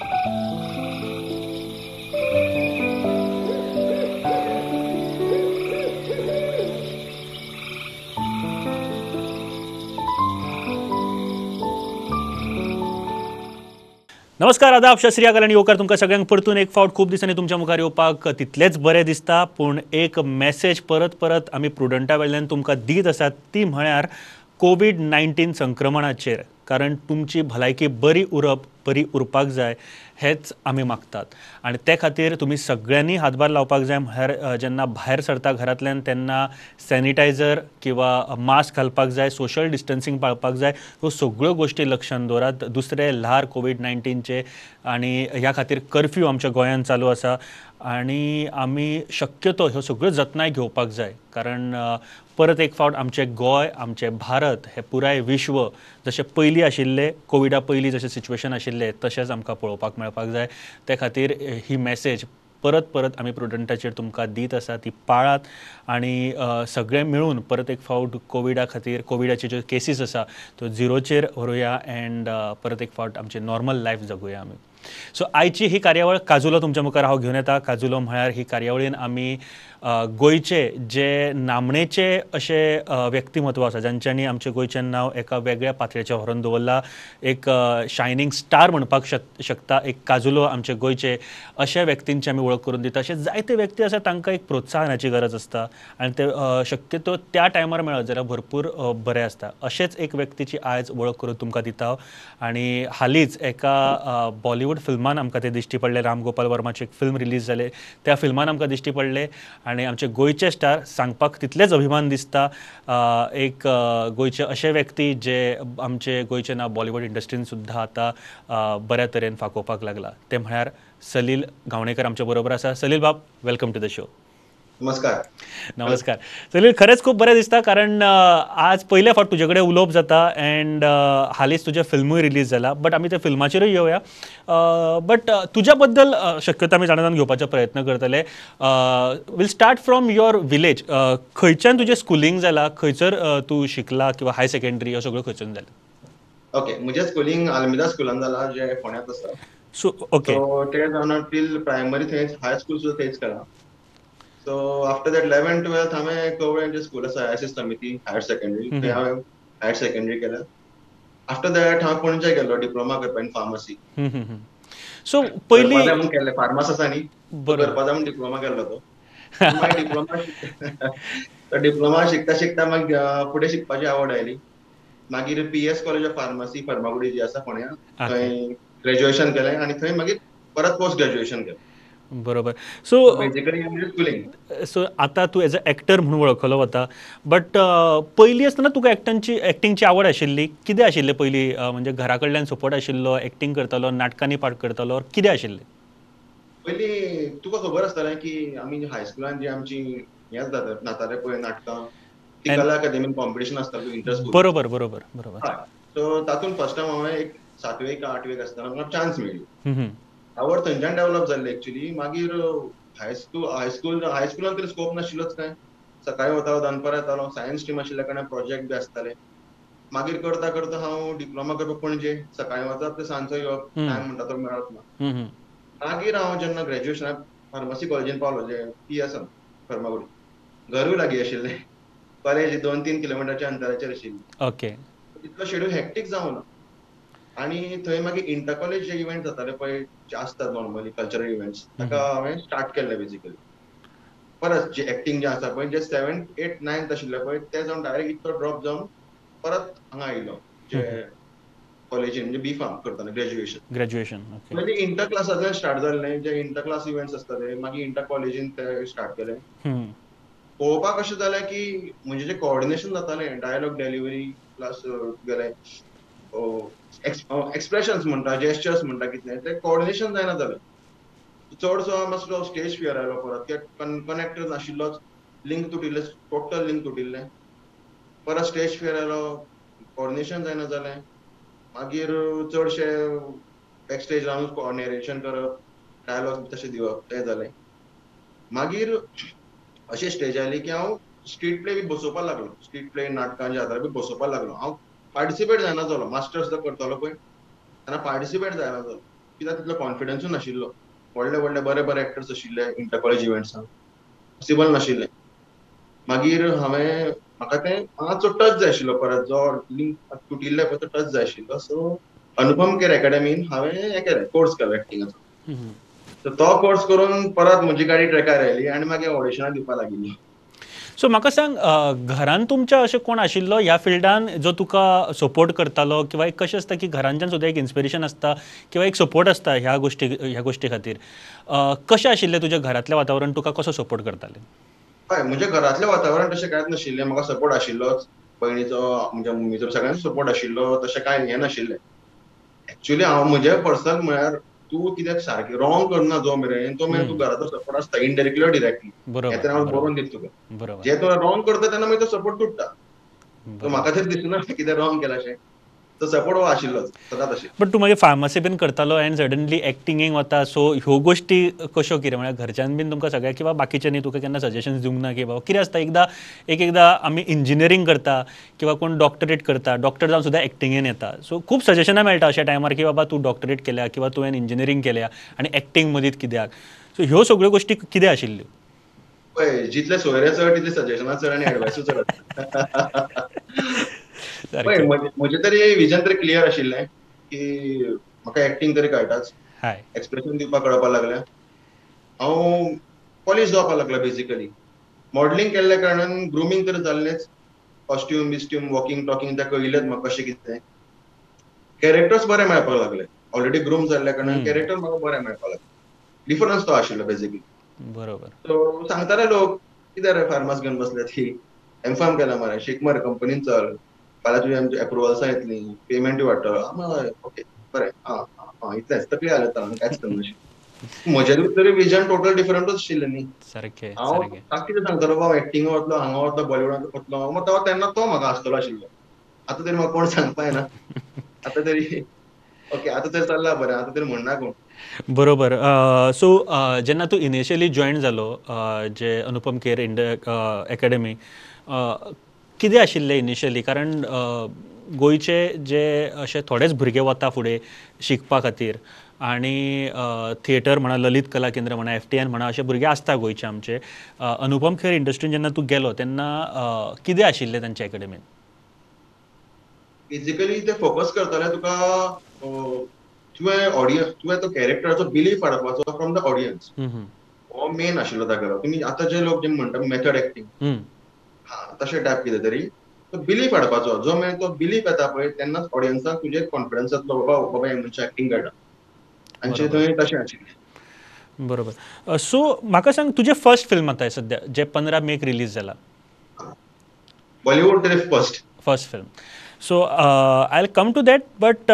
नमस्कार, आदाब, सत श्री अकाल आणि येवकार तुमकां सगळ्यांक परतून एक फावट खूब दिसांनी तुमच्या मुखार येवपाक तितलेच बरें दिसता. पूण एक मॅसेज परत परत आमी प्रुडंटा वेल्यान तुमकां दीत आसात, ती म्हळ्यार कोविड-19 संक्रमणाचेर. कारण तुमची भलायकी बरी उरपाक जाय हेच आमी मागतात. आनी ते खातीर तुमी सगळ्यांनी हातभार लावपाक जाय. म्हळ्यार जेन्ना भायर सरता घरांतल्यान तेन्ना सॅनिटायझर किंवा मास्क घालपाक जाय, सोशल डिस्टन्सींग पाळपाक जाय. ह्यो सगळ्यो गोश्टी लक्षांत दवरात. दुसरे ल्हार कोविड-19चे आनी ह्या खातीर कर्फ्यू आमच्या गोंयांत चालू आसा आनी आमी शक्यतो ह्यो सगळ्यो जतनाय घेवपाक जाय. कारण परत एक फावट आमचें गोंय, आमचें भारत हे पुराय विश्व जशें पयलीं आशिल्लें, कोविडा पयलीं जशें सिच्युएशन आशिल्लें तशेंच आमकां पळोवपाक मेळपाक जाय. ते खातीर ही मॅसेज परत परत आमी प्रुडंटाचेर तुमकां दीत आसा, ती पाळात आनी सगळे मेळून परत एक फावट कोविडा खातीर, कोविडाचे ज्यो केसीस आसा त्यो झिरोचेर व्हरुया एंड परत एक फावट आमची नॉर्मल लायफ जगुया आमी. सो आयची ही कार्यावळ काजुलो तुमच्या मुखार हांव घेवन येता. काजुलो म्हळ्यार ही कार्यावळीन आमी गोंयचे जे नामनेचे अशे व्यक्तिमत्व आसा जांच्यांनी आमच्या गोंयचें नांव एका वेगळ्या पातळेचेर व्हरून दवरलां. एक शायनींग स्टार म्हणपाक शकता एक काजुलो आमचे गोंयचे, अशा व्यक्तींची आमी वळख करून दिता. अशे जायते व्यक्ती आसा तांकां एक प्रोत्साहनाची गरज आसता आनी ते शक्यतो त्या टायमार मेळत जाल्यार भरपूर बरें आसता. अशेच एक व्यक्तीची आयज वळख करून तुमकां दिता हांव. आनी हालींच एका बॉलिवूड फिल्मान आमकां ते दिश्टी पडले. राम गोपाल वर्माचें एक फिल्म रिलीज जालें, त्या फिल्मान आमकां दिश्टी पडले आनी आमचे गोंयचे स्टार सांगपाक तितलेच अभिमान दिसता. एक गोंयचे अशे व्यक्ती जे आमचे गोंयचें नांव बॉलिवूड इंडस्ट्रीन सुद्दां आतां बऱ्या तरेन फाकोवपाक लागला. ते म्हळ्यार सलील गावणेकर आमचे बरोबर आसा. सलील बाब, वेलकम टू द शो. नमस्कार. नमस्कार सलील. खरेंच खूब बरें दिसता कारण आज पयले फावट तुजे कडेन उलोवप जाता एंड हालींच तुजें फिल्मूय रिलीज जाला. बट आमी त्या फिल्माचेरूय येवया. बट तुज्या बद्दल शक्यतो आमी जाणून घेवपाचो प्रयत्न करतले. We'll start from your village. खंयच्यान तुजें स्कुलींग जालां, खंयसर तूं शिकला किंवा हाय सेकंडरी ह्यो सगळ्यो खंयच्यान जालें? ओके, म्हजें स्कुलींग आल्मेदा स्कुलान जालां जे फोंड्यांत आसा. सो ओके, ते जावन टील प्रायमरी थंयच, हाय स्कूल सुद्दां थंयच केलां. सो आफ्टर दॅट 11th-12th हांवें कवळें स्कूल आसा एस समिती हायर सेकंडरी, थंय हांवें हायर सेकंडरी केलें. आफ्टर दॅट हांव पणजे गेल्लो डिप्लोमा करपाक इन फार्मसी. सो करपा पयलीं जाय म्हूण केल्लें, फार्मास आसा न्ही, करपा जाय म्हूण डिप्लोमा केल्लो तो. मागीर डिप्लोमा शिकता शिकता मागीर फुडें शिकपाची आवड आयली. मागीर PS college of pharmacy Farmagudi जी आसा फोंड्या, थंय ग्रॅज्युएशन केलें आनी थंय मागीर परत पोस्ट ग्रॅज्युएशन केलें. बरोबर. So basically Schooling. सो आतां तूं एज अ एक्टर म्हणून वळखलो वता. बट पयलीं आसतना तुका एक्टिंगची आवड आशिल्ली? कितें आशिल्लें पयलीं? म्हणजे घरा कडल्यान सपोर्ट आशिल्लो, एक्टिंग करतालो, नाटकांनी पार्ट करतालो, कितें आशिल्लें? पयलीं तुका खबर आसतलें की आमी हायस्कुलान जी आमची हें जातालें पळय नाटकां, ती कला अकादेमीन कॉम्पिटिशन आसतालें इंटर स्कूल. बरोबर बरोबर बरोबर. हय. सो तातूंत फर्स्ट टायम हांवें एक 7वेक का 8वेक आसतना म्हाका चान्स मेळ्ळी. आवड थंयच्यान डेव्हलप जाल्ली एक्चुअली. मागीर हायस्कुलान तरी स्कोप नाशिल्लोच काय. सकाळीं वतालो, दनपार येतालो. सायन्स स्ट्रीम आशिल्ल्या कारणान प्रोजेक्ट बी आसताले. मागीर करता करता हांव डिप्लोमा करपाक पणजे, सकाळीं वचप ते सांजचो येवप, टायम म्हणटा तो मेळप ना. मागीर हांव जेन्ना ग्रॅज्युएशनाक फार्मसी कॉलेजीन पावलो, जे PS फर्मागुडी, घरूय लागीं आशिल्लें, कॉलेज 2-3 किलोमिटरच्या अंतराचेर आशिल्ली. ओके. तितलो शेड्यूल हॅक्टीक जावं ना. आनी थंय मागीर इंटर कॉलेज जे इव्हेंट जाताले पळय, जे आसतात नॉर्मली कल्चरल इव्हेंट्स, ताका हांवें स्टार्ट केल्ले बेसिकली. परत जे एक्टिंग जे आसा पळय, जे 7th, 8th, 9th आशिल्ले पळय, ते जावन डायरेक्ट इतलो ड्रॉप जावन परत हांगा आयलो, जे कॉलेजीन म्हणजे B.Pharm करताना ग्रॅज्युएशन. म्हणजे इंटर क्लासांतल्यान स्टार्ट जाल्लें, जे इंटर क्लास इव्हेंट्स आसताले, मागीर इंटर कॉलेजीन ते स्टार्ट केलें. पळोवपाक अशें जालें की म्हणजे जे कोऑर्डिनेशन जातालें, डायलॉग डेलिव्हरी प्लस तुगेलें एक्सप्रेशन्स म्हणटा, जेस्चर्स म्हणटा कितें, ते कोऑर्डिनेशन जायना जालें. चडसो मातसो स्टेज फियर आयलो परत, कित्याक कनेक्टर नाशिल्लोच, लिंक तुटिल्लें, टोटल लिंक तुटिल्लें. परत स्टेज फियर आयलो, कोऑर्डिनेशन जायना जालें. मागीर चडशे बॅक स्टेज रावन नरेशन करप, डायलॉग तशें दिवप, तें जालें. मागीर अशी स्टेज आयली की हांव स्ट्रीट प्ले बी बसोवपाक लागलो. स्ट्रीट प्ले नाटकां जे जाताले बी बसोवपाक लागलो. हांव पार्टिसिपेट जायना जालो. मास्टर सुद्दां करतालो पळय, तेन्ना पार्टिसिपेट जायना जालो. कित्याक तितलो कॉन्फिडन्सूय नाशिल्लो. व्हडले व्हडले बरे बरे एक्टर्स आशिल्ले इंटर कॉलेज इव्हेंट्सांक, पॉसिबल नाशिल्लें. मागीर म्हाका तें मातसो टच जाय आशिल्लो परत, जो लिंक तुटिल्ले पळय तो टच जाय आशिल्लो. सो अनुपम खेर अकॅडमीन हांवें हें केलें, कोर्स केलो एक्टिंगाचो. सो तो कोर्स करून परत म्हजी गाडी ट्रॅकार आयली आनी मागीर ऑडिशनां दिवपाक लागिल्लो. सो म्हाका सांग, घरान तुमच्या अशें कोण आशिल्लो ह्या फिल्डान जो तुका सपोर्ट करतालो, किंवा एक कशें आसता की घरांच्यान सुद्दां एक इन्स्पिरेशन आसता किंवा एक सपोर्ट आसता ह्या गोष्टी खातीर. कशें आशिल्लें तुजें घरांतलें वातावरण, तुका कसो सपोर्ट करतालें? हय, म्हज्या घरांतलें वातावरण तशें कांयच नाशिल्लें. म्हाका सपोर्ट आशिल्लोच, भयणीचो म्हणजे मम्मीचो सगळ्यांचो सपोर्ट आशिल्लो. तशें कांय हें नाशिल्लें. एक्चुअली हांव म्हजें पर्सनल म्हळ्यार तूं कित्याक सारकें रॉंग करना जो मेरेन, तो मेरेन तूं घराचो सपोर्ट आसता, इनडायरेक्टली ऑर डिरेक्टली. हें तर हांव बरोबर बरोवन दिता तुका. बरोबर जे तूं रॉंग करता तेन्ना मागीर तो सपोर्ट तुट्टा. सो बरोबर. म्हाका तरी दिसना कितें रॉंग केलां अशें. तो सपोर्ट हो आशिल्लोच, सदांच आशिल्लो. बट तूं मागीर फार्मसी बीन करतालो एंड सडनली एक्टिंगेक वता, सो ह्यो गोश्टी कश्यो कितें, म्हळ्यार घरच्यान बीन तुमकां सगळ्या किंवा बाकीच्यांनी तुका केन्ना सजेशन्स दिवंक ना की बाबा कितें आसता, एकदां आमी इंजिनियरींग करता किंवा कोण डॉक्टरेट करता, डॉक्टर जावन सुद्दां एक्टिंगेन येता, सो खूब सजेशनां मेळटा अशा टायमार की बाबा तूं डॉक्टरेट केल्या किंवा तुवें इंजिनियरींग केल्या आनी एक्टिंग मदींच कित्याक. सो ह्यो सगळ्यो गोश्टी कितें आशिल्ल्यो? पळय, जितले सोयरे चड तितले सजेशनां चड आनी एडवायसूय चड आसता. पळय, सारकें. म्हजें तरी विजन तरी क्लियर आशिल्लें की म्हाका एक्टिंग तरी कळटाच. हाय. एक्सप्रेशन दिवपाक कळपाक लागलें. हांव पॉलिश जावपाक लागलो बेजिकली. मॉडलिंग केल्ल्या कारणान ग्रुमींग तर जाल्लेंच. कॉस्ट्यूम बिस्ट्यूम वॉकिंग टॉकिंग तें कळिल्लेंच म्हाका कशें कितें. कॅरेक्टर्स बरे मेळपाक लागले. ऑलरेडी ग्रूम जाल्ल्या कारणान कॅरेक्टर म्हाका बरे मेळपाक लागले. डिफरन्स तो आशिल्लो बेजिकली. बरोबर. सो सांगताले लोक, कितें रे फार्मास घेवन बसल्या ती, एम केला मरे, शिक मरे, कंपनीन चल, फाल्यां तुजी आमची एप्रुवल्सां येतलीं, पेमेंटूय वाडटलो. हय, ओके, बरें, इतलेंच तकली हालयतालो आनी कांयच करनाशिल्लो. म्हजें तरी विजन टोटल डिफरंटूच आशिल्लें न्ही. सारकें हांव सारकें. ताका कितें सांगतालो, बाबा एक्टिंगा वतलो, हांगा वतलो, बॉलिवूडांत वतलो. मागीर तेन्ना तो म्हाका हांसतलो आशिल्लो. आतां तरी म्हाका कोण सांगपा येना. आतां तरी ओके, आतां तरी चल्लां बरें, आतां तरी म्हणना कोण. बरोबर. सो जेन्ना तूं इनिशियली जॉयन जालो जे अनुपम खेर अकॅडमी, कितें आशिल्लें इनिशियली, कारण गोंयचे जे अशे थोडेच भुरगे वता फुडें शिकपा खातीर, आनी थिएटर म्हणा, ललीत कला केंद्र म्हणा, FTN म्हणा, अशे भुरगे आसता गोंयचे आमचे. अनुपम खेर इंडस्ट्रीन जेन्ना तूं गेलो तेन्ना कितें आशिल्लें तांचे अकॅडमीन? बेजिकली ते फोकस करताले तुका तुवें तो कॅरेक्टराचो बिलीफ हाडपाचो फ्रॉम द ऑडियन्स. हो मेन आशिल्लो तागेलो. तुमी आतां जे लोक जे म्हणटा मेथड एक्टिंग, तशें टायप कितें तरी तो बिलीफ हाडपाचो. जो मेरेन तो बिलीफ येता पळय तेन्नाच ऑडियन्साक तुजेर कॉन्फिडन्स येतलो, बाबा हे मनशाक एक्टिंग कळटा. तांचें थंय तशें आशिल्लें. बरोबर. सो म्हाका सांग, तुजें फर्स्ट फिल्म आतां सद्या जे 15 मेक रिलीज जाला, बॉलिवूड तरी first. First film. So I will come to that, but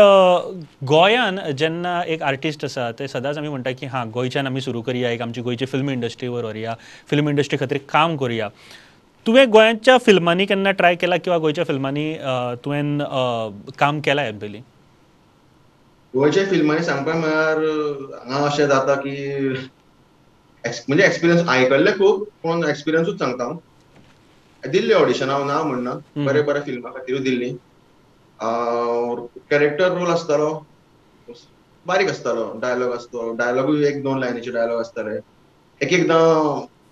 गोंयान जेन्ना एक आर्टिस्ट आसा ते सदांच आमी म्हणटा की गोंयच्यान आमी सुरू करया, एक आमची गोंयची फिल्म इंडस्ट्रीवर व्हरया, फिल्म इंडस्ट्री खातीर काम करुया. तुवें गोंयच्या फिल्मांनी केन्ना ट्राय केला किंवा गोंयच्या फिल्मांनी तुवें काम केलां हे पयलीं? गोंयच्या फिल्मांनी सांगपाक म्हळ्यार हांगा अशें जाता की म्हणजे एक्सपिरियन्स आयकल्ले खूब, पूण एक्सपिरियन्सूच सांगता हांव. दिल्ली ऑडिशन, हांव ना म्हणना, बरे बरे फिल्मा खातीरूय दिल्ली. कॅरेक्टर रोल आसतालो, बारीक आसतालो, डायलॉग आसतो, डायलॉगूय 1-2 लायनीचे डायलॉग आसताले. एक एकदां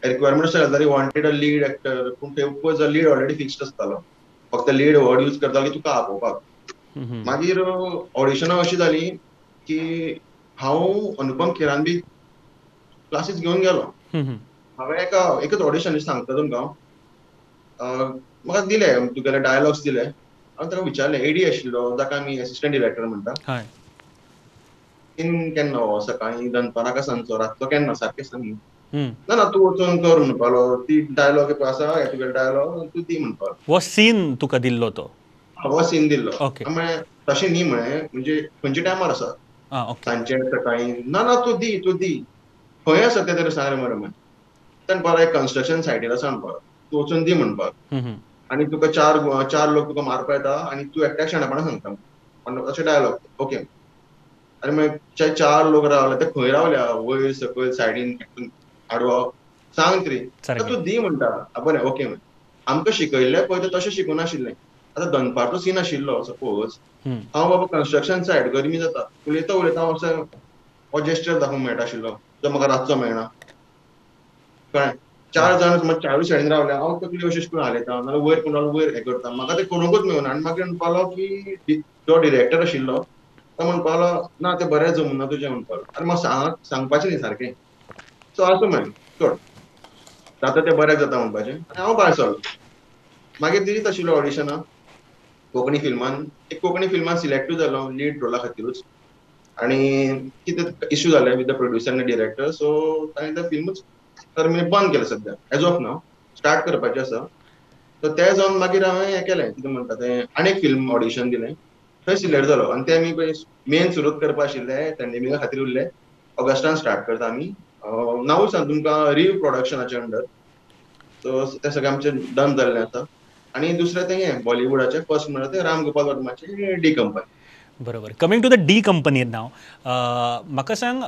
रिक्वायरमेंट अशें जाताली वॉन्टेड अ लीड एक्टर, पूण थंय लीड ऑलरेडी फिक्स्ड आसतालो. फक्त लीड वर्ड यूज करतालो की तुका आपोवपाक. मागीर ऑडिशनां अशी जाली की हांव अनुपम खेरान बी क्लासीस घेवन गेलो. हांवें एकच ऑडिशन सांगता तुमकां हांव. म्हाका दिलें तुगेले डायलॉग्स दिले. हांवें ताका विचारलें, एडी आशिल्लो जाका आमी असिस्टंट डिरेक्टर म्हणटा. केन्ना हो, सकाळीं दनपारां काय सांजचो, रातचो केन्ना, सारकें सांग. ना ना, तूं वचून कर म्हणपालो. ती डायलॉग आसा, हे तुगेले डायलॉग तूं दी म्हणपालो. हो सीन तुका दिल्लो तो? हो सीन दिल्लो. ओके. म्हळें तशें न्ही, म्हळें म्हणजे खंयच्या टायमार आसा, ओके. सांजचे सकाळीं. ना ना, तूं दी. खंय आसा तें तरी सांग रे मरे. दनपारां एक कन्स्ट्रक्शन सायटीर आसा म्हणपाक, तूं वचून दी म्हणपाक. आनी तुका चार लोक तुका मारपा येता आनी तूं एकट्याक शाणेपणां सांगता, अशे डायलॉग. ओके. आनी मागीर 4 लोक रावले, ते खंय रावल्या, वयर सकयल सायडीन आडवो, सांग तरी. तूं दी म्हणटा. बरें, ओके. आमकां शिकयल्लें पळय तें तशें शिकूंक नाशिल्लें. आतां दनपारचो सीन आशिल्लो सपोज, हांव बाबा कन्स्ट्रक्शन सायट गरमी जाता, उलयतां हांव असो हो जेस्चर दाखोवंक मेळटा आशिल्लो जो म्हाका रातचो मेळना कळ्ळें. 4 जाण समज 4 सायडीन रावले हांव तकली अशी करून हालयता नाल्यार वयर कोणाल वयर हें करता म्हाका तें करूंकूच मेळना आनी मागीर म्हणपा लागलो की जो डिरेक्टर आशिल्लो तो म्हणपा लागलो ना तें बरें जमना तुजें म्हणपा लागलो आनी म्हाका सांगपाचें न्ही सारकें सो आसूं मागीर सोड जाता तें बरें जाता म्हणपाचें आनी हांव भायर सरलो. मागीर दीत आशिल्लो ऑडिशनाक कोंकणी फिल्मान एक कोंकणी फिल्मान सिलेक्टूय जालो लीड रोला खातीरूच आनी कितें इश्यू जाले विथ द प्रोड्युसर आनी डिरेक्टर सो ताणें तें फिल्मूच बंद केलें सद्या एज ऑफ नाव स्टार्ट करपाचें आसा. सो तें जावन मागीर हांवें हें केलें कितें म्हणटा तें आनी एक फिल्म ऑडिशन दिलें थंय सिलेक्ट जालो आनी तें आमी पळय मेन सुरूच करपा आशिल्लें पॅन्डेमिका खातीर उरलें ऑगस्टान स्टार्ट करता आमी नांवूय सांग तुमकां रीव प्रोडक्शनाचे अंडर सो तें सगळें आमचें डन जाल्लें आसा. आनी दुसरें तें हें बॉलिवूडाचें फर्स्ट म्हणल्यार तें राम गोपाल वर्माचें डी कंपनी. बरोबर. Coming to the D company नाव म्हाका सांग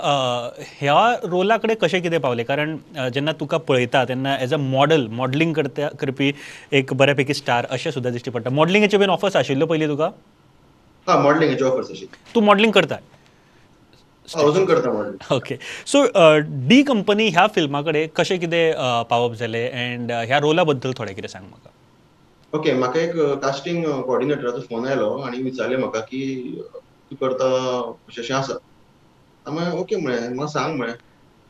ह्या रोला कडेन कशें कितें पावलें कारण जेन्ना तुका पळयता तेन्ना एज अ मॉडलिंग करपी एक बऱ्यापैकी स्टार अशें सुद्दां दिश्टी पडटा. मॉडलिंगेचे बीन ऑफर्स आशिल्ल्यो पयलीं तुका? हां मॉडलिंगाचे ऑफर्स आशिल्ले. तूं मॉडलिंग करता? अजून करता modelling. Okay. So D company ह्या फिल्मा कडेन कशें कितें पावप जालें एंड ह्या रोला बद्दल थोडें कितें सांग म्हाका. ओके म्हाका एक कास्टिंग कोऑर्डिनेटराचो फोन आयलो आनी विचारलें म्हाका की तूं करता अशें आसा. हांवें ओके म्हळें म्हाका सांग म्हळें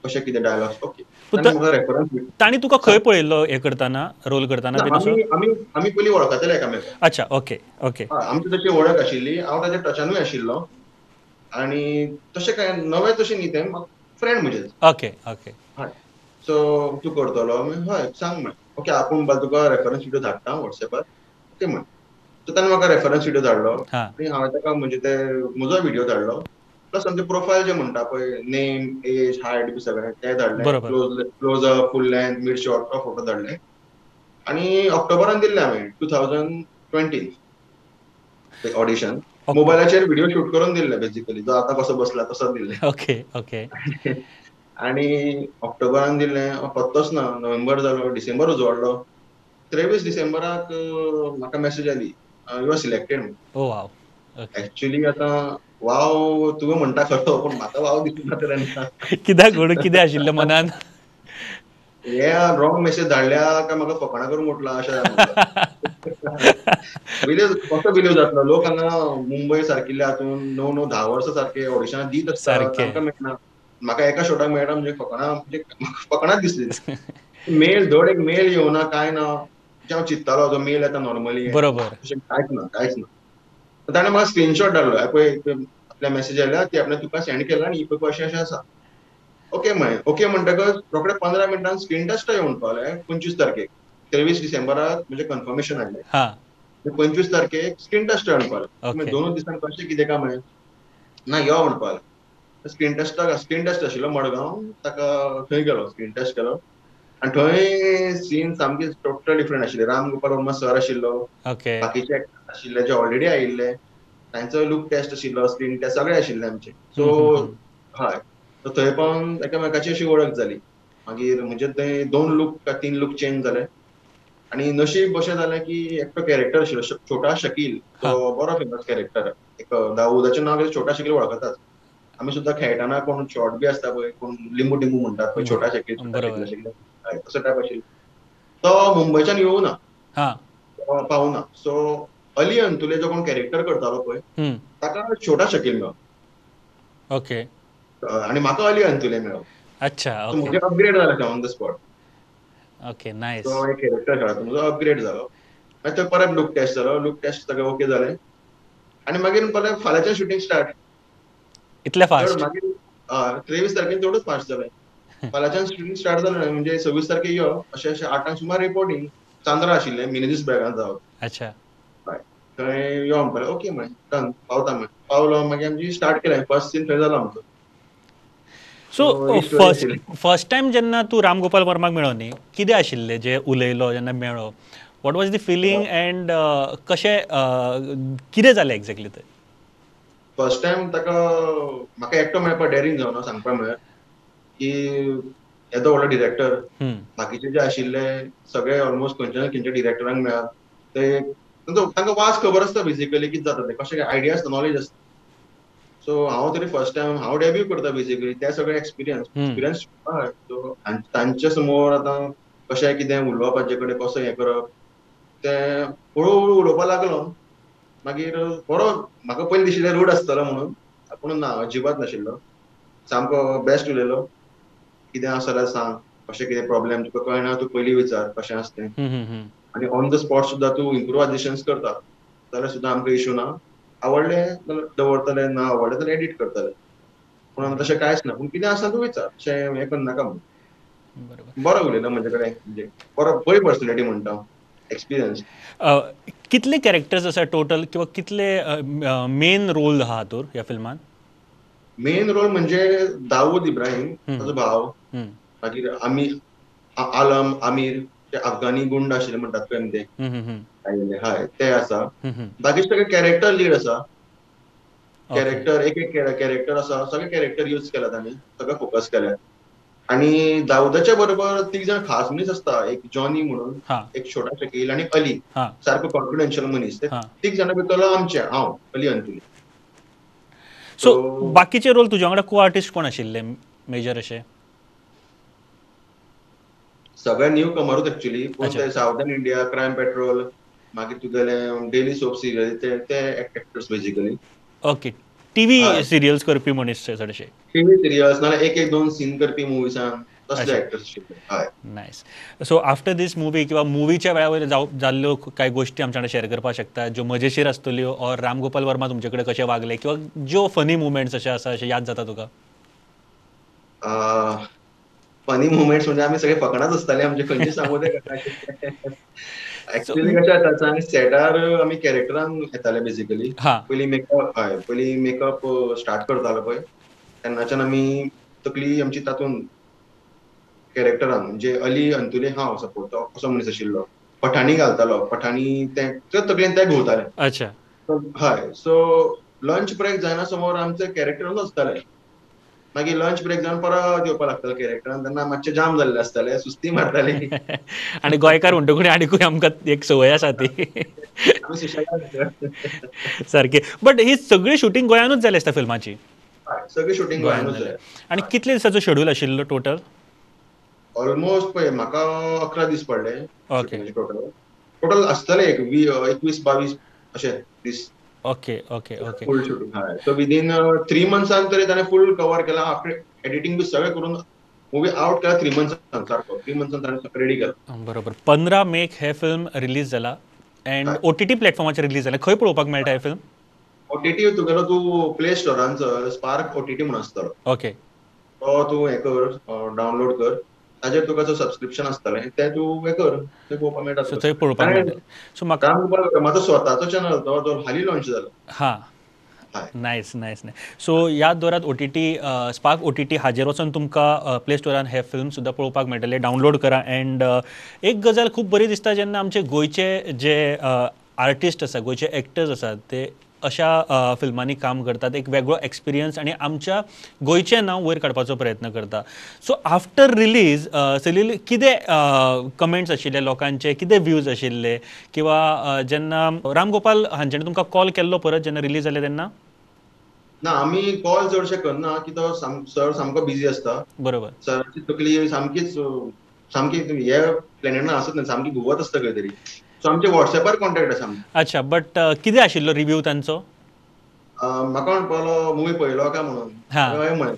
कशें कितें डायलॉग्स ओके ताणें म्हाका रेफरन्स तांणी तुका खंय पळयल्लो हें करतना रोल करतना बीन असो? आमी पयलीं वळखताले एकामेकांक. अच्छा ओके ओके. हय आमची तशी वळख आशिल्ली हांव ताच्या टचानूय आशिल्लो आनी तशें कांय नवें तशें न्ही तें फ्रेंड म्हजें. Okay okay. हय सो तूं करतलो हय सांग म्हळें ओके आपूण तुका रेफरन्स व्हिडिओ धाडटा वॉट्सॅपार ओके म्हण सो ताणें म्हाका रेफरन्स व्हिडिओ धाडलो हां आनी हांवें ताका म्हणजे ते म्हजो व्हिडिओ धाडलो प्लस आमचें प्रोफायल जें म्हणटा पळय नेम एज हायट बी सगळें तें धाडलें बरोबर. क्लोज अप फूल लेंथ मिड शॉट तो फोटो धाडले आनी ऑक्टोबरान दिल्लें हांवें 2020 तें ऑडिशन मोबायलाचेर व्हिडिओ शूट करून दिल्ले बेसिकली जो आतां कसो बसला तसो दिल्ले ओके ओके. आनी ऑक्टोबरान दिल्लें पत्तोच ना नोव्हेंबर जालो डिसेंबर उजवाडलो 23 डिसेंबराक म्हाका मेसेज आयली यू आर सिलेक्टेड म्हणून. Oh wow. ओके. एक्चुअली आतां वाव तुवें म्हणटा खरो पूण म्हाका वाव दिसना तेन्ना. कित्याक म्हणून कितें आशिल्लें मनान? हे रॉंग मेसेज धाडल्या काय म्हाका फकाणां करूंक उठला अशें जालें. बिलीव कसो बिलीव जातलो लोक हांगा मुंबय सारकिल्ल्या हातून 9-10 वर्सां सारके ऑडिशनां दीत आसता सारकें. तांकां मेळना म्हाका एका शॉटाक मेळटा म्हणजे फकाणां म्हणजे फकाणांच दिसली. मेल धड एक मेल येवना काय ना जे हांव चिंत्तालो जो मेल येता नॉर्मली बरोबर. तशें कांयच ना. ताणें म्हाका स्क्रीनशॉट धाडलो पळय आपल्या मेसेज आयल्या ती आपणें तुका सेंड केला आनी पळय अशें अशें आसा. ओके म्हळें ओके म्हणटकच रोखडे 15 मिनटान स्क्रीन टेस्ट येवंक पावलें 25 तारखेक 23 डिसेंबराक म्हणजे कन्फर्मेशन हाडलें. हां 25 तारखेक स्क्रीन टेस्ट म्हणपाक लागलें ओके. 2 दिसांनी कशें कितें काय म्हळें ना यो म्हणपाक लागलें स्क्रीन टेस्ट आशिल्लो मडगांव ताका थंय गेलो स्क्रीन टेस्ट केलो आनी थंय सीन सामकी टोटल डिफरंट आशिल्ली राम गोपाल वर्मा सर आशिल्लो ओके. बाकीचे एक्टर आशिल्ले जे ऑलरेडी आयिल्ले तांचो लूक टेस्ट आशिल्लो स्क्रीन टेस्ट सगळें आशिल्लें आमचें सो हय सो थंय पावन एकामेकाची अशी वळख जाली मागीर म्हणजे थंय 2 लूक काय 3 लूक चेंज जाले आनी नशीब अशें जालें की एकटो कॅरेक्टर आशिल्लो छोटा शकील तो हां बरो फेमस कॅरेक्टर एक दाऊदाचें नांव कितें छोटा शकील वळखतात आमी सुद्दां खेळटाना कोण शॉर्ट बी आसता पळय कोण लिंबू टिंबू म्हणटात पळय छोटा शकील बरोबर. आशिल्लो हय तसो टायप आशिल्लो तो मुंबयच्यान येवना हां पावना सो अली अंतुले जो कोण कॅरेक्टर करतालो पळय ताका छोटा शकील मेळ्ळो ओके. आनी म्हाका अली अंतुले मेळ्ळो अच्छा सो ओके. म्हजें अपग्रेड जालें on the spot okay nice. तो एक कॅरेक्टर खेळटा म्हजो अपग्रेड जालो मागीर थंय परत लूक टेस्ट जालो लूक टेस्ट सगळें ओके जालें आनी मागीर परत फाल्यांच्यान शूटिंग स्टार्ट इतलें चड फास्ट? मागीर 23 तारखेक चडूच फास्ट जालें फाल्यांच्यान शूटिंग स्टार्ट जालें म्हणजे 26 तारखेक यो अशें 8 सुमार रिपोर्टिंग चांद्रा आशिल्लें मिनेजीस बेळगांव जावप अच्छा. हय थंय यो म्हणपाक ओके म्हळें डन पावता म्हळें पावलो मागीर आमची स्टार्ट केलें फर्स्ट सीन थंय जालो आमचो सो ही स्टोरी आशिल्ली फर्स्ट टायम जेन्ना तूं राम गोपाल वर्माक मेळ्ळो न्ही कितें आशिल्लें जे उलयलो जेन्ना मेळ्ळो what was the feeling and कशें कितें जालें एक्झॅक्टली थंय? फर्स्ट टायम ताका म्हाका एकटो मेळपाक डॅरींग जावना सांगपा म्हळ्यार की येदो व्हडलो डिरेक्टर बाकीचे जे आशिल्ले सगळे ऑलमोस्ट खंयच्या ना खंयच्या डिरेक्टरांक मेळ्ळा ते तांकां वाज खबर आसता बेसिकली कितें जाता तें कशें आयडिया आसता नॉलेज आसता सो हांव तरी फर्स्ट टाइम हांव डेब्यू करता बेसिकली ते सगळे एक्सपिरियन्स सो तांच्या समोर आतां कशें कितें उलोवपाचे कडेन कसो हें करप ते हळू उलोवपाक लागलो. मागीर बरो म्हाका पयलीं दिशिल्लें रूड आसतलो म्हणून पूण ना अजिबात नाशिल्लो. सामको बेस्ट उलयलो. कितें आसा जाल्यार सांग, कशें कितें प्रॉब्लेम तुका कळना तूं पयलीं विचार कशें आसा तें. आनी ऑन द स्पॉट सुद्दां तूं इम्प्रोवायजेशन्स करता जाल्यार सुद्दां आमकां इशू ना. आवडलें जाल्यार दवरतले, ना आवडलें जाल्यार एडिट करतले. पूण तशें कांयच ना. पूण कितें आसा तूं विचार, अशें हें करनाका म्हणून. बरोबर. बरो उलयलो म्हजे कडेन म्हणजे बरी पर्सनॅलिटी म्हणटा हांव. एक्सपिरियन्स. कितले कॅरेक्टर्स आसा टोटल किंवा कितले मेन रोल आहा हातूर ह्या फिल्मान? मेन रोल म्हणजे दाऊद इब्राहिम ताचो भाव, मागीर आलम आमीर जे अफगानी गुंड आशिल्ले म्हणटात पळय आमी ते आयिल्ले हय ते आसा. बाकी सगळे कॅरेक्टर लीड आसा. कॅरेक्टर एक कॅरेक्टर आसा, सगळे कॅरेक्टर यूज केल्यात आमी, सगळे फोकस केल्यात. आनी दाऊदाच्या बरोबर 3 जाण खास मनीस आसता. एक जॉनी म्हणून, एक छोटा शकील आनी अली सारको कॉन्फिडेन्शियल मनीस. ते 3 जाणां भितरलो हांव अली अंतुले. सो बाकीचे रोल तुज्या वांगडा को आर्टिस्ट कोण आशिल्ले मेजर अशे? सगळे न्यू कमरूच एक्चुअली. पूण ते सावथर्न इंडिया, क्रायम पेट्रोल, मागीर तुगेले डेली सोप सिरियल ते actors basically. Okay. TV serials करपी मनीस चडशे. टीव्ही सिरियल्स नाल्यार एक दोन सीन करपी मुव्हीसान तसले एक्टर्स आशिल्ले. हय. नायस. सो आफ्टर दीस मूवी किंवा मुवीच्या वेळा वयल्या जाल्ल्यो कांय गोश्टी आमच्या वांगडा शेअर करपाक शकता ज्यो मजेशीर आसतल्यो ऑर राम गोपाल वर्मा तुमचे कडेन कशे वागले किंवा ज्यो फनी मुवमेंट्स अशे आसा अशे याद जाता तुका? फनी मुवमेंट्स म्हणजे आमी सगळे फकाणाच आसताले आमचे खंयचे सांगू ते एक्चुअली कशें जाता सेटार आमी कॅरेक्टरान येताले बेसिकली. पयलीं मेकअप स्टार्ट करतालो पळय तेन्नाच्यान आमी तकली आमची तातूंत कॅरेक्टरान म्हणजे अली अंतुले हांव सपोज तो असो मनीस आशिल्लो. पठाणी घालतालो. पठाणी ते तकलेन ते घुंवताले. अच्छा. हय. सो लंच ब्रेक जायना समोर आमचे कॅरेक्टरूच आसताले. मागीर लंच ब्रेक जावन परत येवपाक लागताले कॅरेक्टरान तेन्ना मातशें जाम जाल्ले आसताले, सुस्ती मारताली. आनी गोंयकार म्हणटकूच आनीकूय आमकां एक संवय आसा ती. आमी सुशेगाद. सारकें. बट ही सगळी शुटींग गोंयानूच जाली आसता फिल्माची? सगळी शुटींग गोंयानूच जाली. आनी कितले दिसाचो शेड्यूल आशिल्लो टोटल? ऑलमोस्ट पळय म्हाका 11 दीस पडले. ओके. टोटल आसतले एक 21-22 अशे दीस. Okay okay okay. Full shooting. हय. सो विदीन 3 मंथ्सान तरी ताणें फूल कवर केला. आफ्टर एडिटींग बी सगळें करून मूवी आउट केला 3 मंथ्सान सारको. 3 मंथ्सान ताणें रेडी केला. बरोबर. 15 मेक हे फिल्म रिलीज जाला एंड OTT प्लॅटफॉर्माचेर रिलीज जाला. खंय पळोवपाक मेळटा हे फिल्म? OTT तुगेलो तूं प्ले स्टोरान चल स्पार्क OTT म्हणून आसतलो. ओके. तो तूं हें कर डावनलोड कर. ताजेर तुका जो सबस्क्रिप्शन आसतलें तें तूं हें कर. थंय पळोवपाक मेळटा. सो थंय पळोवपाक मेळटा. सो म्हाका म्हाजो स्वताचो चॅनल तो हालीं लॉन्च जाला. Nice nice nice. सो याद दवरात OTT स्पार्क OTT हाजेर वचून तुमकां प्ले स्टोरान हे फिल्म सुद्दां पळोवपाक मेळटले. डावनलोड करा. एंड एक गजाल खूब बरी दिसता जेन्ना आमचे गोंयचे जे आर्टिस्ट आसा गोंयचे एक्टर्स आसात ते अशा फिल्मांनी काम करतात. एक वेगळो एक्सपिरियन्स आनी आमच्या गोंयचें नांव वयर काडपाचो प्रयत्न करता. सो आफ्टर रिलीज सलील कितें कमेंट्स आशिल्ले लोकांचे, कितें व्यूज आशिल्ले किंवा जेन्ना राम गोपाल हांच्यानी तुमकां कॉल केल्लो परत जेन्ना रिलीज जालें तेन्ना? ना आमी कॉल चडशे करना की तो सर सामको बिजी आसता. बरोबर. सराची तकली सामकी हे प्लॅनेटान आसत ना सामकी घुंवत आसता खंय तरी. सो आमचे व्हॉट्सएपार कॉन्टॅक्ट आसा. अच्छा. बट कितें आशिल्लो रिव्यू तांचो? म्हाका म्हणपालो मुवी पळयलो काय म्हणून. हय म्हळें.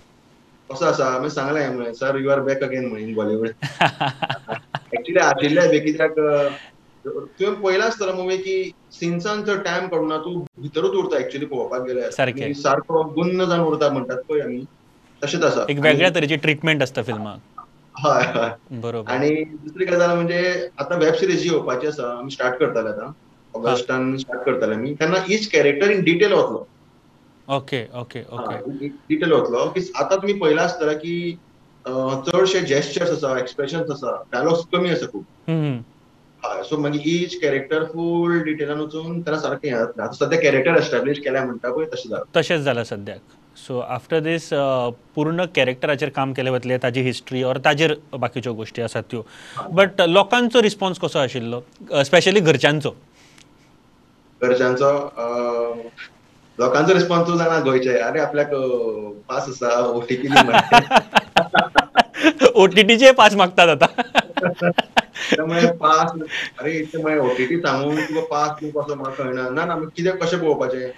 कसो आसा? हांवें सांगलें म्हळें sir you are back again म्हण इन बॉलिवूड. एक्चुअली आशिल्लें बी कित्याक तुवें पळयलां आसतलो मुवी की सिन्सान चड टायम काडूना तूं भितरूच उरता एक्चुअली पळोवपाक गेल्यार. सारको गुन्न जावन उरता म्हणटात पळय आमी तशेंच आसा. एक वेगळ्या तरेची ट्रिटमेंट आसता फिल्माक. हय हय. बरोबर. आनी दुसरी गजाल म्हणजे आतां वेब सिरीज जी येवपाची आसा आमी स्टार्ट करतले आतां. ऑगस्टान स्टार्ट करतले आमी. तेन्ना ईच कॅरेक्टर इन डिटेल वतलो. Okay okay okay. डिटेल वतलो की आतां तुमी पळयलां आसतलें की चडशे जेस्चर्स आसा, एक्सप्रेशन्स आसा, डायलॉग्स कमी आसा खूब. हय. सो मागीर ईच कॅरेक्टर फूल डिटेलान वचून तेन्ना सारकें हें जातलें. आतां सद्या कॅरेक्टर एस्टॅब्लीश केल्या म्हणटा पळय तशें जालां. तशेंच जालां सद्याक. सो आफ्टर दीस पूर्ण कॅरेक्टराचेर काम केलें वतलें, ताजी हिस्ट्री ऑर ताजेर बाकीच्यो गोश्टी आसात त्यो. बट लोकांचो रिस्पॉन्स कसो आशिल्लो, स्पेशली घरच्यांचो? घरच्यांचो लोकांचो रिस्पॉन्स तूं जाणा गोंयचे, अरे आपल्याक पास आसा, ओटीपी दी मरे. OTT पास मागतात आता. त्यामुळे पास, अरे इतके मागीर ओटीटी सांगून तुका पास तूं कसो म्हाका कळना. ना ना कितें कशें पळोवपाचें,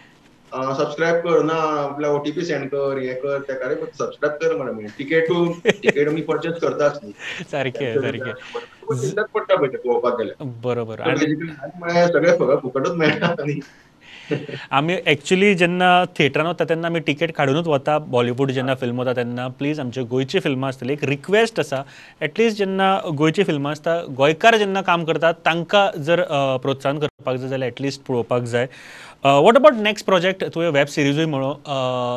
सबस्क्रायब कर ना, आपल्या ओटीपी सेंड कर, हें कर तें कर, अरे सबस्क्रायब कर मरे. तिकेट आमी परचेस करताच न्ही. सारखे सारखे. तुका चिंताच पडटा पळय तें पळोवपाक गेल्यार. बरोबर. सो आणि बेजिकली म्हळ्यार सगळें फुकटूच मेळटा आनी आम्ही ॲक्च्युली जेन्ना थिएटरान वता तेन्ना आमी तिकेट काडूनच वता. बॉलिवूड जेन्ना फिल्म वता तेन्ना प्लीज आमचे गोंयची फिल्मां आसतली, एक रिक्वेस्ट आसा, एटलिस्ट जेन्ना गोंयची फिल्मां आसता, गोंयकार जेन्ना काम करतात तांकां जर प्रोत्साहन करपाक जाय जाल्यार एटलिस्ट पळोवपाक जाय. वॉट अबाउट नेक्स्ट प्रोजेक्ट, तुवें वेब सिरिजूय म्हणून,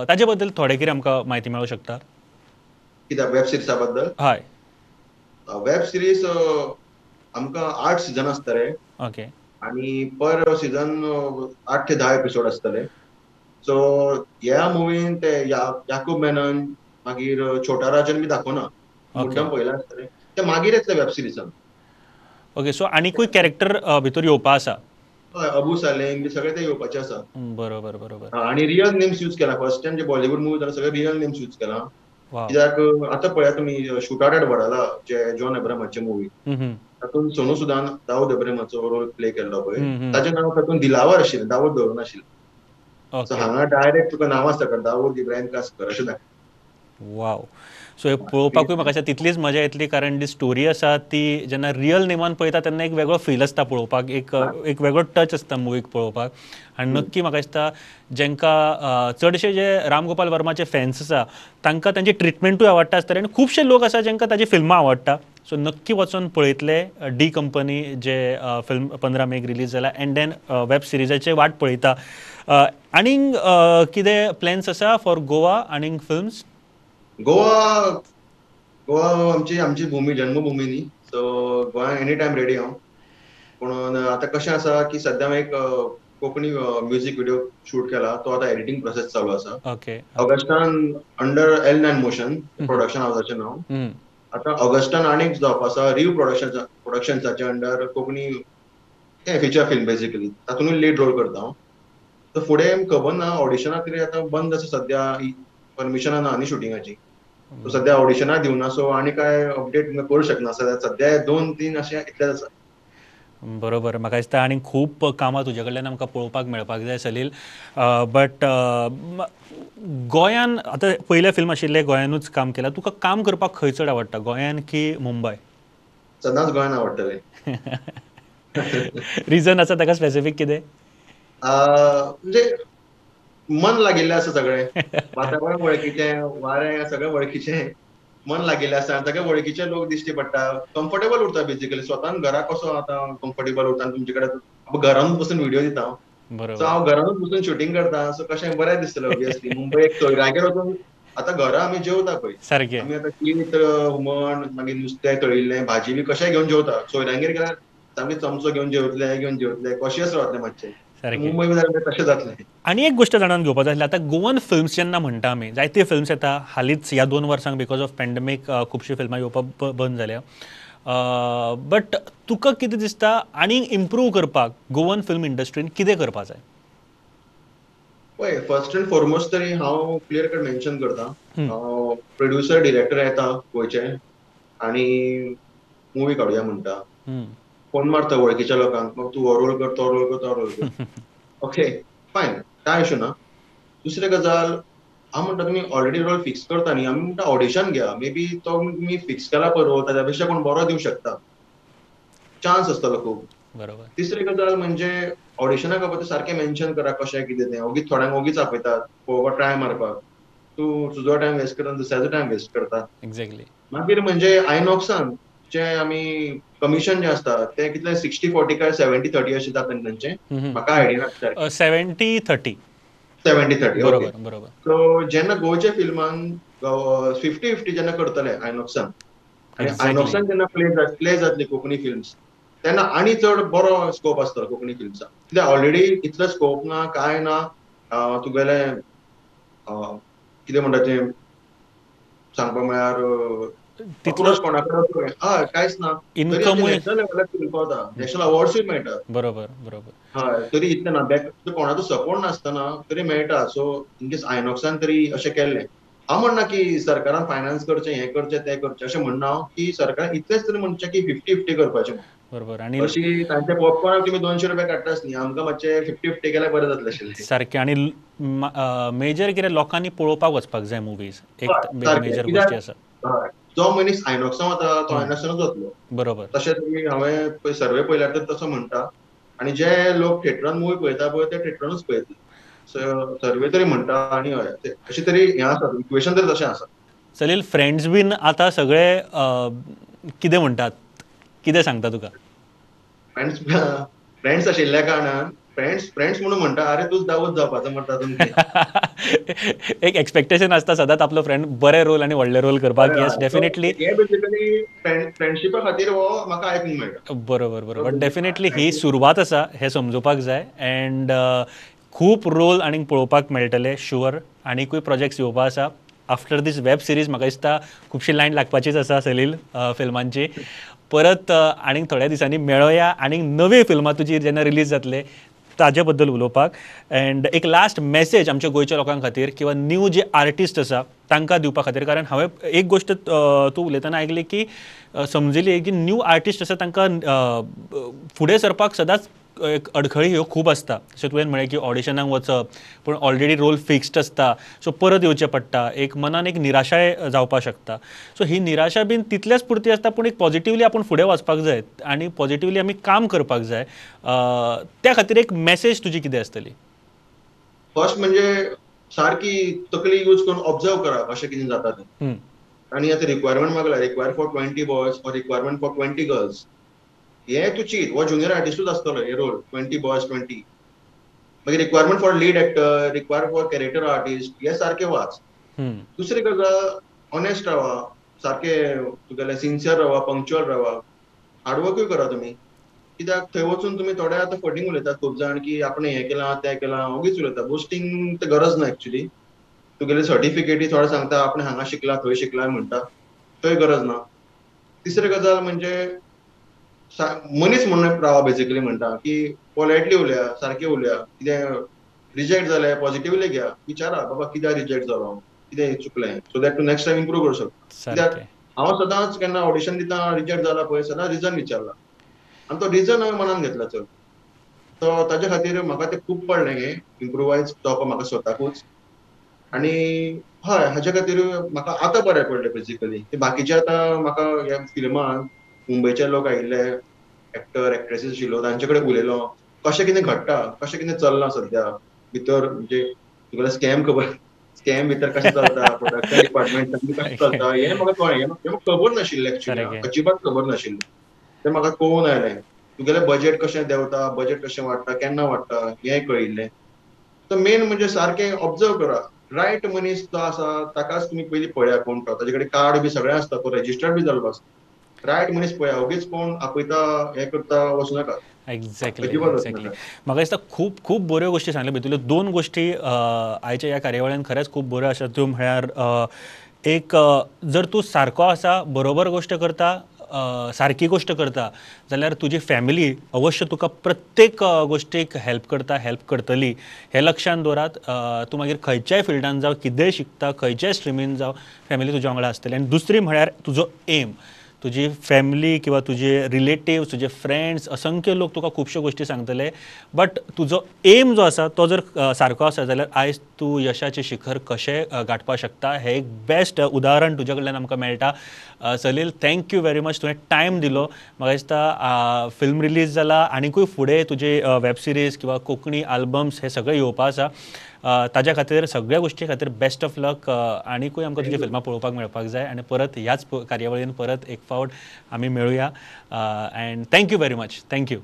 ताजे बद्दल थोडें कितें आमकां म्हायती मेळूं शकता? कित्याक वेब सिरिजा बद्दल? हय. वेब सिरीज आमकां 8 सीझन आसतले ओके. आणि पर सीझन 8 ते 10 एपिसोड आसतले. सो ह्या मुवीन ते याकूब मेनन, मागीर छोटा राजन बी दाखोवना, ओके. मुद्दम पयला आसतले ते मागीर येतले वेब सिरिजान. ओके, सो आनीकूय कॅरेक्टर भितर येवपा आसा? हय, अबू सालेम बी सगळे ते येवपाचे आसा. बरोबर बरोबर. आणि रियल नेम्स यूज केला. फर्स्ट टाइम जे बॉलिवूड मूवी जाल्यार सगळे रियल नेम्स यूज केला. वाव. कित्याक आतां पळया तुमी शूट एट वडाला जे जॉन अब्रामाचे मूवी, तातूंत सोनू सुदान दाऊद अब्रामाचो रोल प्ले केल्लो पळय, ताचें नांव तातूंत दिलावर आशिल्लें, दाऊद दवरनाशिल्लें. So okay. हांगा डायरेक्ट तुका नांवां सकट दाऊद इब्राहिम कासकर अशें दाखयता. वाव. सो हे पळोवपाकूय म्हाका तितलीच मजा येतली, कारण जी स्टोरी आसा ती जेन्ना रियल नेमान पळयता तेन्ना एक वेगळो फील आसता पळोवपाक, एक वेगळो टच आसता मुवीक पळोवपाक. आनी नक्की म्हाका दिसता जेंकां चडशे जे राम गोपाल वर्माचे फॅन्स आसा तांकां तांची ट्रिटमेंटूय आवडटा आसतलें, आनी खुबशे लोक आसा जेंकां ताजी फिल्मां आवडटा. सो नक्की वचून पळयतले डी कंपनी जे फिल्म 15 मेक रिलीज जाला, एंड देन वेब सिरिजाची वाट पळयता. आनीक कितें प्लॅन्स आसा फॉर गोवा, आनीक फिल्म्स? गोवा गोवा आमची भूमी, जन्मभूमी न्ही. सो गोंया एनी टायम रेडी हांव. पूण आतां कशें आसा की सद्या हांवें एक कोंकणी म्युझीक व्हिडिओ शूट केला, तो आतां एडिटींग प्रोसेस चालू आसा. ओके. ऑगस्टान अंडर L9 मोशन प्रोडक्शन हावसाचें नांव. आतां ऑगस्टान आनीक जावपा आसा रिव्ह प्रोडक्शन्साच्या under Konkani feature film basically, तातूंतूय लीड रोल करता हांव. तर फुडें खबर ना, ऑडिशनां कितें आतां बंद आसा सद्या, परमिशनां ना न्ही शुटिंगाची. सो सद्या ऑडिशनां दिवना, सो आनी काय अपडेट करूं शकना. सद्या 2-3 अशें इतलेच आसा. बरोबर. म्हाका दिसता आनी खूब कामां तुजे कडल्यान आमकां पळोवपाक मेळपाक जाय सलील. बट गोंयान आतां पयले फिल्म आशिल्ले गोंयानूच काम केलां, तुका काम करपाक खंय चड आवडटा, गोंयान की मुंबय? सदांच गोंयान आवडटलें. रिजन आसा ताका स्पेसिफीक कितें? म्हणजे मन लागिल्लें आसा सगळें. वातावरण वळखीचें, वारें सगळें वळखीचें, मन लागिल्लें आसा, सगळे वळखीचे लोक दिश्टी पडटा, कम्फर्टेबल उरता बेसिकली. स्वतान घरा कसो आतां कम्फर्टेबल उरता, आनी तुमचे कडेन घरानूच बसून व्हिडिओ दिता हांव. सो बरोबर. हांव घरानूच बसून शुटींग करता, सो कशें बरें दिसतलें ऑब्वियसली. मुंबय सोयऱ्यागेर वचून आतां घरा आमी जेवता पळय, सारकें. आमी आतां शीत हुमण मागीर नुस्तें तळिल्लें, भाजी बी कशेंय घेवन जेवता. सोयऱ्यांगेर गेल्यार सामकें चमचो घेवन जेवतले, कॉशियस रावतले मातशे. सारकें. मुंबय जाल्यार तशें जातलें. आनी एक गोश्ट जाणून घेवपाक जाय आसली, आतां गोवन फिल्म्स जेन्ना म्हणटा आमी, जायते फिल्म्स येता. हालींच ह्या 2 वर्सांक बिकॉज ऑफ पॅन्डेमीक खुबशी फिल्मां येवपाक बंद जाल्या. बट तुका कितें दिसता आनीक इम्प्रूव करपाक गोवन फिल्म इंडस्ट्रीन कितें करपाक जाय? पळय, फर्स्ट एंड फॉरमोस्ट तरी हांव क्लियर कट मेन्शन करता, प्रोड्युसर डिरेक्टर येता गोंयचे आनी मुवी काडुया म्हणटा. फोन मारता वळखीच्या लोकांक, मग तूं हो रोल कर, तो रोल कर, तो रोल कर. ओके, फायन, कांय इशू ना. दुसरी गजाल, हांव म्हणटा तुमी ऑलरेडी रोल फिक्स करता न्ही, आमी म्हणटा ऑडिशन घेया. मे बी तो तुमी फिक्स केला पळय रोल, ताच्या पेक्षा कोण बरो दिवंक शकता, चान्स आसतलो खूब. बरोबर. तिसरी गजाल म्हणजे ऑडिशनाक ते सारकें मेन्शन करा कशें कितें तें. ओगीच थोड्यांक ओगीच आपयतात पळोवपाक, ट्राय मारपाक. तूं तुजो टायम वेस्ट करून दुसऱ्याचो टायम वेस्ट करता. एक्झॅक्टली. मागीर म्हणजे आयनॉक्सान जे आमी कमिशन जे आसता तें कितलें 60-40 काय 70-30 अशें जाता न्ही तांचें, म्हाका आयडिया ना सारकी. 70-30. 70-30, ओके. बरोबर बरोबर. सो जेन्ना गोंयच्या फिल्मान 50-50 जेन्ना करतले आयनॉक्सान, आनी एक्झॅक्टली. आयनॉक्सान जेन्ना प्ले जातली कोंकणी फिल्म्स, तेन्ना आनी चड बरो स्कोप आसतलो कोंकणी फिल्म्साक. कित्याक ऑलरेडी इतलो स्कोप ना, कांय ना. तुगेलें कितें म्हणटा तें सांगपाक म्हळ्यार तितलो कोणाकडे कांयच ना. तरी आमचे इन्कमूय नॅशनल लेवलार खेळूंक पावता, नॅशनल अवॉर्ड्सूय मेळटा. बरोबर बरोबर. हय, तरी इतलें ना, कोणाचो सपोर्ट नासतना तरी मेळटा. सो इनकेस आयनॉक्सान तरी अशें केल्लें. हांव म्हणना की सरकारान फायनान्स करचें, हें करचें, तें करचें अशें म्हणना हांव, की सरकारान इतलेंच तरी म्हणचें की 50-50 करपाचें म्हणून. बरोबर आणि अशी तांच्या पॉपकॉर्नाक तुमी ₹200 काडटाच न्ही, आमकां मातशें 50-50 केल्यार बरें जातलें आशिल्लें. सारकें आणि मेजर कितें लोकांनी पळोवपाक वचपाक जाय मुवीज, हय, एक सारकें. मेजर गोश्टी कित्याक आसा. हय, जो मनीस आयनॉक्सान वता तो हम्म, आयनॉक्सानूच वतलो. बरोबर. तशें तुमी हांवें पळय सर्वे पळयल्यार तर तसो म्हणटा. आनी जे लोक थिएटरान मूवी पळयता पळय ते थिएटरानूच पळयतले. सर्वे तरी म्हणटा. आनी हय, अशें तरी हें आसा, इक्वेशन तरी तशें आसा. सलील, फ्रेंड्स बीन आतां सगळे कितें म्हणटात, कितें सांगता तुका? फ्रेंड्स फ्रेंड्स आशिल्ल्या कारणान फ्रेंड्स फ्रेंड्स म्हणून म्हणटा, अरे तूच दाऊद जावपाचो म्हणटा तुमचे. एक एक्सपेक्टेशन आसता सदांच आपलो फ्रेंड बरे रोल आनी व्हडले रोल करपाक. Yes, definitely. हे बेसिकली फ्रेंडशिपा खातीर हो म्हाका आयकूंक मेळटा. बरोबर बरोबर. डेफिनेटली ही सुरवात आसा, हें समजुपाक जाय. अँड खूब रोल आनीक पळोवपाक मेळटले शुअर. आनीकूय प्रोजेक्ट्स येवपा आसा आफ्टर दीस वेब सिरीज. म्हाका दिसता खुबशी लायन लागपाचीच आसा सलील फिल्मांची. परत आनीक थोड्या दिसांनी मेळोया आनीक नवी फिल्मां तुजी जेन्ना रिलीज जातले ताजे बद्दल उलोवपाक. अँड एक लास्ट मॅसेज आमच्या गोंयच्या लोकां खातीर किंवा न्यू जे आर्टिस्ट आसा तांकां दिवपा खातीर. कारण हांवें एक गोश्ट तूं उलयतना आयकली की समजिली की न्यू आर्टिस्ट आसा तांकां फुडें सरपाक सदांच एक अडखळी ह्यो खूब आसता. जशें तुवें म्हळें की ऑडिशनाक वचप, पूण ऑलरेडी रोल फिक्स्ड आसता, सो परत येवचें पडटा. एक मनान एक निराशाय जावपाक शकता. सो ही निराशा बीन तितल्याच पुरती आसता, पूण एक पॉझिटिवली आपूण फुडें वचपाक जाय आनी पॉझिटिवली आमी काम करपाक जाय. त्या खातीर एक मॅसेज तुजी कितें आसतली? फर्स्ट म्हणजे सारकी तकली यूज करून ऑब्झर्व करप अशें कितें जाता तें. आनी आतां रिक्वायरमेंट मागला, require for 20 boys or requirement for 20 girls. हे तूं चीत, हो ज्युनियर आर्टिस्टूच आसतलो हे रोल, 20 बॉयज 20. मागीर requirement for lead actor, require for character artist, हे सारके वाच. दुसरी गजाल, ऑनेस्ट रावा, सारके तुगेले सिन्सियर रावा, पंक्च्युअल रावा, हार्डवर्कूय करा तुमी. कित्याक थंय वचून तुमी थोडे आतां फटींग उलयतात खूब जाण की आपण हें केलां तें केलां, उगीच उलयता. बोस्टींग तें गरज ना एक्चुली. तुगेले सर्टिफिकेटी थोडे सांगता आपण हांगा शिकला थंय शिकला म्हणटा, थंय गरज ना. तिसरी गजाल म्हणजे मनीस म्हणून रावा बेसिकली म्हणटा की पोलायटली उलया, सारकें उलया. कितें रिजेक्ट जालें पॉझिटिवली घेया, विचारा बाबा कित्याक रिजेक्ट जालो, कितें चुकलें, so that to next time improve करूंक शकता. कित्याक सारकें. हांव सदांच केन्ना ऑडिशन दिता रिजेक्ट जाला पळय सदांच रिजन विचारला. आनी तो रिजन हांवें मनान घेतला चल. तो ताजे खातीर म्हाका तें खूब पडलें हें इम्प्रुवायज जावपाक म्हाका स्वताकूच. आनी हय, हाजे खातीर म्हाका आतां बरें पडलें बेसिकली. बाकीचे आतां म्हाका ह्या फिल्मान मुंबयचे लोक आयिल्ले, एक्टर एक्ट्रेसीस आशिल्लो, तांचे कडेन उलयलो, कशें कितें घडटा, कशें कितें चल्लां सद्या भितर. म्हणजे तुगेलो स्कॅम भितर कशें चलता, प्रोडक्शन डिपार्टमेंटान कशें चलता, हें म्हाका कळ्ळें. हें म्हाका खबर नाशिल्लें एक्चुली. सारकें. अजिबात खबर नाशिल्लें. तें म्हाका कळून आयलें. तुगेलें बजेट कशें देंवता, बजेट कशें वाडटा, केन्ना वाडटा, हेंय कळिल्लें. तर मेन म्हणजे सारकें ऑब्झर्व करा. रायट मनीस जो आसा ताकाच तुमी पयलीं पळया कोण तो. ताजे कडेन कार्ड बी सगळें आसता, तो रजिस्टर्ड बी जाल्लो आसता. रायट मनीस पळया, उगीच कोण आपयता हें करता वचूं नाका. एक्झॅक्टली अजिबात वचूं एक्झॅक्टली. नाका. म्हाका दिसता खूब खूब बऱ्यो गोश्टी सांगल्यो भितरल्यो. दोन गोश्टी आयच्या ह्या कार्यावळीन खरेंच खूब बऱ्यो आसात. त्यो म्हळ्यार एक जर तूं सारको आसा, बरोबर गोश्ट करता, सारकी गोश्ट करता जाल्यार तुजी फॅमिली अवश्य तुका प्रत्येक गोश्टीक हेल्प करतली. हें लक्षांत दवरात. तूं मागीर खंयच्याय फिल्डान जावं, कितेंय शिकता, खंयच्याय स्ट्रिमीन जावं, फॅमिली तुज्या वांगडा आसतली. आनी दुसरी म्हळ्यार तुजो एम. तुजी फॅमिली किंवा तुजे रिलेटिव्स, तुजे फ्रेंड्स, असंख्य लोक तुका खुबश्यो गोश्टी सांगतले. बट तुजो एम जो आसा तो जर सारको आसा जाल्यार आयज तूं यशाचें शिखर कशें गाठपाक शकता हें एक बेस्ट उदाहरण तुजे कडल्यान आमकां मेळटा. Salil, thank you very much. तुवें टायम दिलो. म्हाका दिसता फिल्म रिलीज जाला आनीकूय फुडें तुजे वेब सिरीज किंवा कोंकणी आल्बम्स हे सगळें येवपा आसा. ताज्या खातीर सगळ्या गोश्टी खातीर बेस्ट ऑफ लक. आनीकूय आमकां तुजी फिल्मां पळोवपाक मेळपाक जाय आनी परत ह्याच कार्यावळीन परत एक फावट आमी मेळुया. And thank you very much. Thank you.